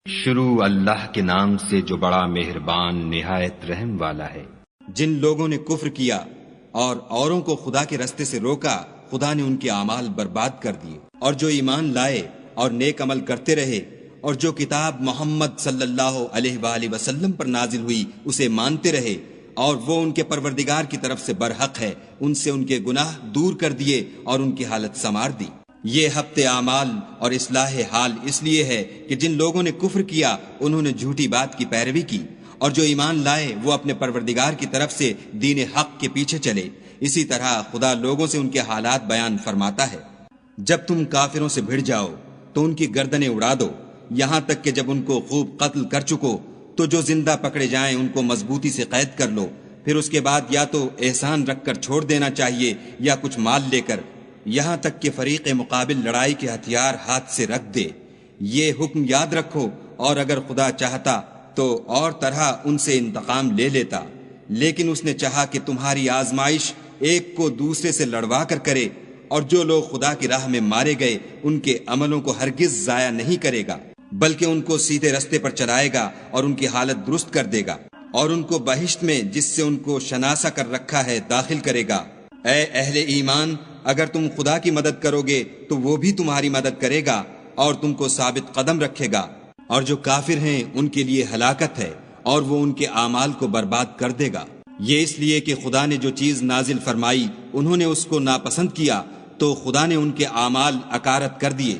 شروع اللہ کے نام سے جو بڑا مہربان نہایت رحم والا ہے۔ جن لوگوں نے کفر کیا اور اوروں کو خدا کے رستے سے روکا، خدا نے ان کے اعمال برباد کر دیے، اور جو ایمان لائے اور نیک عمل کرتے رہے اور جو کتاب محمد صلی اللہ علیہ وآلہ وسلم پر نازل ہوئی اسے مانتے رہے اور وہ ان کے پروردگار کی طرف سے برحق ہے، ان سے ان کے گناہ دور کر دیے اور ان کی حالت سنوار دی۔ یہ ہفتے اعمال اور اصلاح حال اس لیے ہے کہ جن لوگوں نے کفر کیا انہوں نے جھوٹی بات کی پیروی کی، اور جو ایمان لائے وہ اپنے پروردگار کی طرف سے دین حق کے پیچھے چلے۔ اسی طرح خدا لوگوں سے ان کے حالات بیان فرماتا ہے۔ جب تم کافروں سے بھڑ جاؤ تو ان کی گردنیں اڑا دو، یہاں تک کہ جب ان کو خوب قتل کر چکو تو جو زندہ پکڑے جائیں ان کو مضبوطی سے قید کر لو، پھر اس کے بعد یا تو احسان رکھ کر چھوڑ دینا چاہیے یا کچھ مال لے کر، یہاں تک کہ فریق مقابل لڑائی کے ہتھیار ہاتھ سے رکھ دے۔ یہ حکم یاد رکھو، اور اگر خدا چاہتا تو اور طرح ان سے انتقام لے لیتا، لیکن اس نے چاہا کہ تمہاری آزمائش ایک کو دوسرے سے لڑوا کر کرے، اور جو لوگ خدا کی راہ میں مارے گئے ان کے عملوں کو ہرگز ضائع نہیں کرے گا، بلکہ ان کو سیدھے رستے پر چلائے گا اور ان کی حالت درست کر دے گا، اور ان کو بہشت میں جس سے ان کو شناسا کر رکھا ہے داخل کرے گا۔ اے اہل ایمان، اگر تم خدا کی مدد کرو گے تو وہ بھی تمہاری مدد کرے گا اور تم کو ثابت قدم رکھے گا، اور جو کافر ہیں ان کے لیے ہلاکت ہے اور وہ ان کے اعمال کو برباد کر دے گا۔ یہ اس لیے کہ خدا نے جو چیز نازل فرمائی انہوں نے اس کو ناپسند کیا تو خدا نے ان کے اعمال اکارت کر دیے۔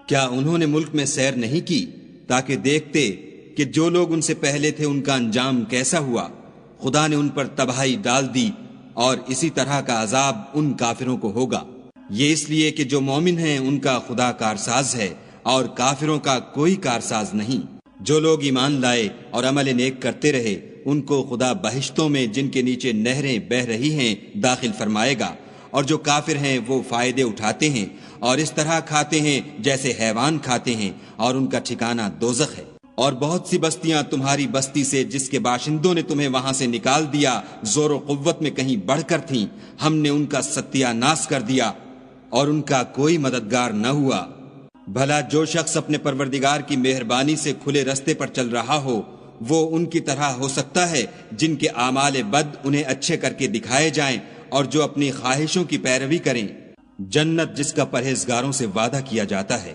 کیا انہوں نے ملک میں سیر نہیں کی تاکہ دیکھتے کہ جو لوگ ان سے پہلے تھے ان کا انجام کیسا ہوا؟ خدا نے ان پر تباہی ڈال دی، اور اسی طرح کا عذاب ان کافروں کو ہوگا۔ یہ اس لیے کہ جو مومن ہیں ان کا خدا کارساز ہے اور کافروں کا کوئی کارساز نہیں۔ جو لوگ ایمان لائے اور عمل نیک کرتے رہے ان کو خدا بہشتوں میں جن کے نیچے نہریں بہہ رہی ہیں داخل فرمائے گا، اور جو کافر ہیں وہ فائدے اٹھاتے ہیں اور اس طرح کھاتے ہیں جیسے حیوان کھاتے ہیں، اور ان کا ٹھکانہ دوزخ ہے۔ اور بہت سی بستیاں تمہاری بستی سے جس کے باشندوں نے تمہیں وہاں سے نکال دیا زور و قوت میں کہیں بڑھ کر تھیں، ہم نے ان کا ستیہ ناش کر دیا اور ان کا کوئی مددگار نہ ہوا۔ بھلا جو شخص اپنے پروردگار کی مہربانی سے کھلے رستے پر چل رہا ہو وہ ان کی طرح ہو سکتا ہے جن کے اعمال بد انہیں اچھے کر کے دکھائے جائیں اور جو اپنی خواہشوں کی پیروی کریں۔ جنت جس کا پرہیزگاروں سے وعدہ کیا جاتا ہے،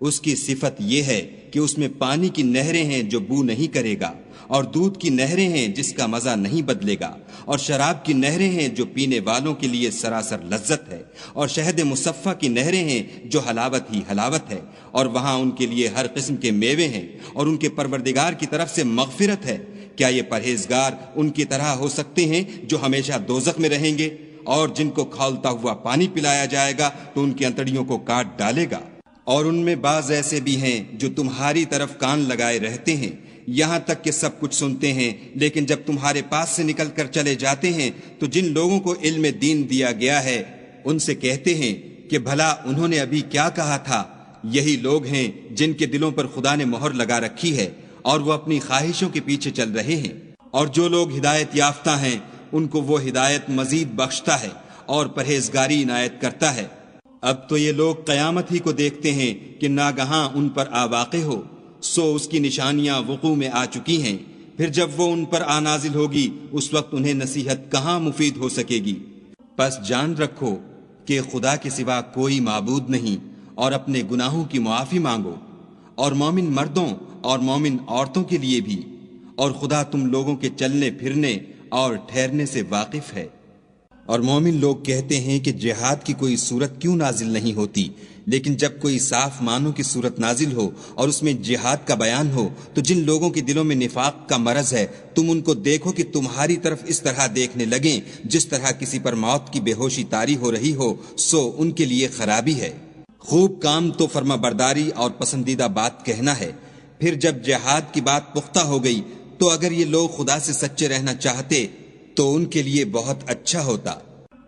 اس کی صفت یہ ہے کہ اس میں پانی کی نہریں ہیں جو بو نہیں کرے گا، اور دودھ کی نہریں ہیں جس کا مزہ نہیں بدلے گا، اور شراب کی نہریں ہیں جو پینے والوں کے لیے سراسر لذت ہے، اور شہد مصفہ کی نہریں ہیں جو حلاوت ہی حلاوت ہے، اور وہاں ان کے لیے ہر قسم کے میوے ہیں، اور ان کے پروردگار کی طرف سے مغفرت ہے۔ کیا یہ پرہیزگار ان کی طرح ہو سکتے ہیں جو ہمیشہ دوزخ میں رہیں گے، اور جن کو کھولتا ہوا پانی پلایا جائے گا تو ان کی انتڑیوں کو کاٹ ڈالے گا؟ اور ان میں بعض ایسے بھی ہیں جو تمہاری طرف کان لگائے رہتے ہیں، یہاں تک کہ سب کچھ سنتے ہیں، لیکن جب تمہارے پاس سے نکل کر چلے جاتے ہیں تو جن لوگوں کو علم دین دیا گیا ہے ان سے کہتے ہیں کہ بھلا انہوں نے ابھی کیا کہا تھا؟ یہی لوگ ہیں جن کے دلوں پر خدا نے مہر لگا رکھی ہے اور وہ اپنی خواہشوں کے پیچھے چل رہے ہیں، اور جو لوگ ہدایت یافتہ ہیں ان کو وہ ہدایت مزید بخشتا ہے اور پرہیزگاری عنایت کرتا ہے۔ اب تو یہ لوگ قیامت ہی کو دیکھتے ہیں کہ ناگہاں ان پر آ واقع ہو، سو اس کی نشانیاں وقوع میں آ چکی ہیں، پھر جب وہ ان پر آ نازل ہوگی اس وقت انہیں نصیحت کہاں مفید ہو سکے گی۔ پس جان رکھو کہ خدا کے سوا کوئی معبود نہیں، اور اپنے گناہوں کی معافی مانگو، اور مومن مردوں اور مومن عورتوں کے لیے بھی، اور خدا تم لوگوں کے چلنے پھرنے اور ٹھہرنے سے واقف ہے۔ اور مومن لوگ کہتے ہیں کہ جہاد کی کوئی صورت کیوں نازل نہیں ہوتی، لیکن جب کوئی صاف معنوں کی صورت نازل ہو اور اس میں جہاد کا بیان ہو تو جن لوگوں کے دلوں میں نفاق کا مرض ہے تم ان کو دیکھو کہ تمہاری طرف اس طرح دیکھنے لگیں جس طرح کسی پر موت کی بے ہوشی طاری ہو رہی ہو، سو ان کے لیے خرابی ہے۔ خوب کام تو فرما برداری اور پسندیدہ بات کہنا ہے، پھر جب جہاد کی بات پختہ ہو گئی تو اگر یہ لوگ خدا سے سچے رہنا چاہتے تو ان کے لیے بہت اچھا ہوتا۔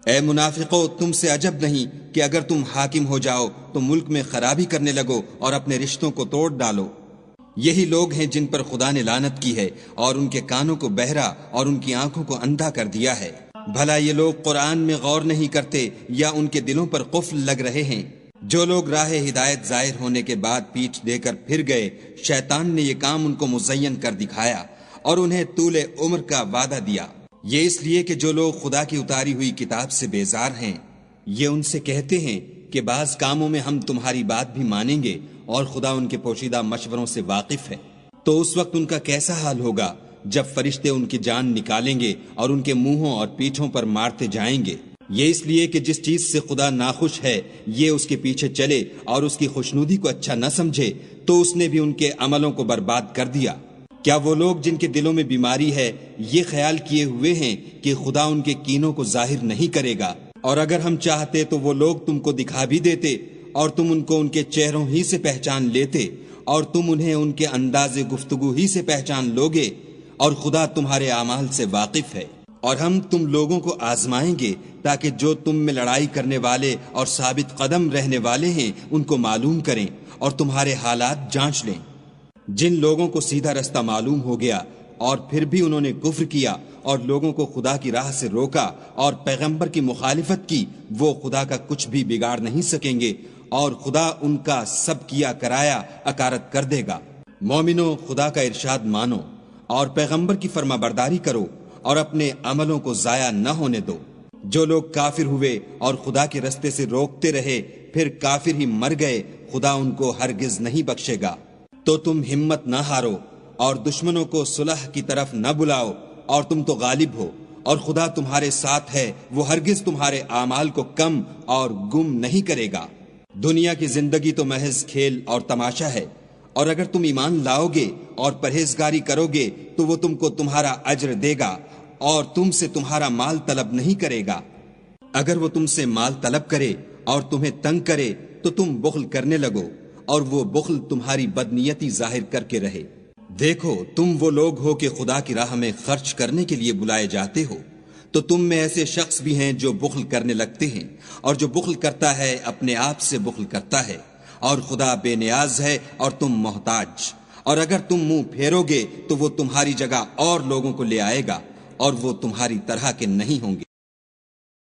اے منافقو، تم سے عجب نہیں کہ اگر تم حاکم ہو جاؤ تو ملک میں خرابی کرنے لگو اور اپنے رشتوں کو توڑ ڈالو۔ یہی لوگ ہیں جن پر خدا نے لعنت کی ہے اور ان کے کانوں کو بہرا اور ان کی آنکھوں کو اندھا کر دیا ہے۔ بھلا یہ لوگ قرآن میں غور نہیں کرتے یا ان کے دلوں پر قفل لگ رہے ہیں؟ جو لوگ راہ ہدایت ظاہر ہونے کے بعد پیٹھ دے کر پھر گئے، شیطان نے یہ کام ان کو مزین کر دکھایا اور انہیں طول عمر کا وعدہ دیا۔ یہ اس لیے کہ جو لوگ خدا کی اتاری ہوئی کتاب سے بیزار ہیں، یہ ان سے کہتے ہیں کہ بعض کاموں میں ہم تمہاری بات بھی مانیں گے اور خدا ان کے پوشیدہ مشوروں سے واقف ہے۔ تو اس وقت ان کا کیسا حال ہوگا جب فرشتے ان کی جان نکالیں گے اور ان کے منہوں اور پیٹھوں پر مارتے جائیں گے۔ یہ اس لیے کہ جس چیز سے خدا ناخوش ہے یہ اس کے پیچھے چلے اور اس کی خوشنودی کو اچھا نہ سمجھے، تو اس نے بھی ان کے عملوں کو برباد کر دیا۔ کیا وہ لوگ جن کے دلوں میں بیماری ہے یہ خیال کیے ہوئے ہیں کہ خدا ان کے کینوں کو ظاہر نہیں کرے گا؟ اور اگر ہم چاہتے تو وہ لوگ تم کو دکھا بھی دیتے اور تم ان کو ان کے چہروں ہی سے پہچان لیتے اور تم انہیں ان کے انداز گفتگو ہی سے پہچان لوگے، اور خدا تمہارے اعمال سے واقف ہے۔ اور ہم تم لوگوں کو آزمائیں گے تاکہ جو تم میں لڑائی کرنے والے اور ثابت قدم رہنے والے ہیں ان کو معلوم کریں اور تمہارے حالات جانچ لیں۔ جن لوگوں کو سیدھا رستہ معلوم ہو گیا اور پھر بھی انہوں نے کفر کیا اور لوگوں کو خدا کی راہ سے روکا اور پیغمبر کی مخالفت کی، وہ خدا کا کچھ بھی بگاڑ نہیں سکیں گے اور خدا ان کا سب کیا کرایا اکارت کر دے گا۔ مومنو، خدا کا ارشاد مانو اور پیغمبر کی فرما برداری کرو اور اپنے عملوں کو ضائع نہ ہونے دو۔ جو لوگ کافر ہوئے اور خدا کے رستے سے روکتے رہے پھر کافر ہی مر گئے، خدا ان کو ہرگز نہیں بخشے گا۔ تو تم ہمت نہ ہارو اور دشمنوں کو صلح کی طرف نہ بلاؤ، اور تم تو غالب ہو اور خدا تمہارے ساتھ ہے، وہ ہرگز تمہارے اعمال کو کم اور گم نہیں کرے گا۔ دنیا کی زندگی تو محض کھیل اور تماشا ہے، اور اگر تم ایمان لاؤ گے اور پرہیزگاری کرو گے تو وہ تم کو تمہارا اجر دے گا اور تم سے تمہارا مال طلب نہیں کرے گا۔ اگر وہ تم سے مال طلب کرے اور تمہیں تنگ کرے تو تم بخل کرنے لگو، اور وہ بخل تمہاری بدنیتی ظاہر کر کے رہے۔ دیکھو، تم وہ لوگ ہو کہ خدا کی راہ میں خرچ کرنے کے لیے بلائے جاتے ہو، تو تم میں ایسے شخص بھی ہیں جو بخل کرنے لگتے ہیں، اور جو بخل کرتا ہے اپنے آپ سے بخل کرتا ہے، اور خدا بے نیاز ہے اور تم محتاج۔ اور اگر تم منہ پھیرو گے تو وہ تمہاری جگہ اور لوگوں کو لے آئے گا، اور وہ تمہاری طرح کے نہیں ہوں گے۔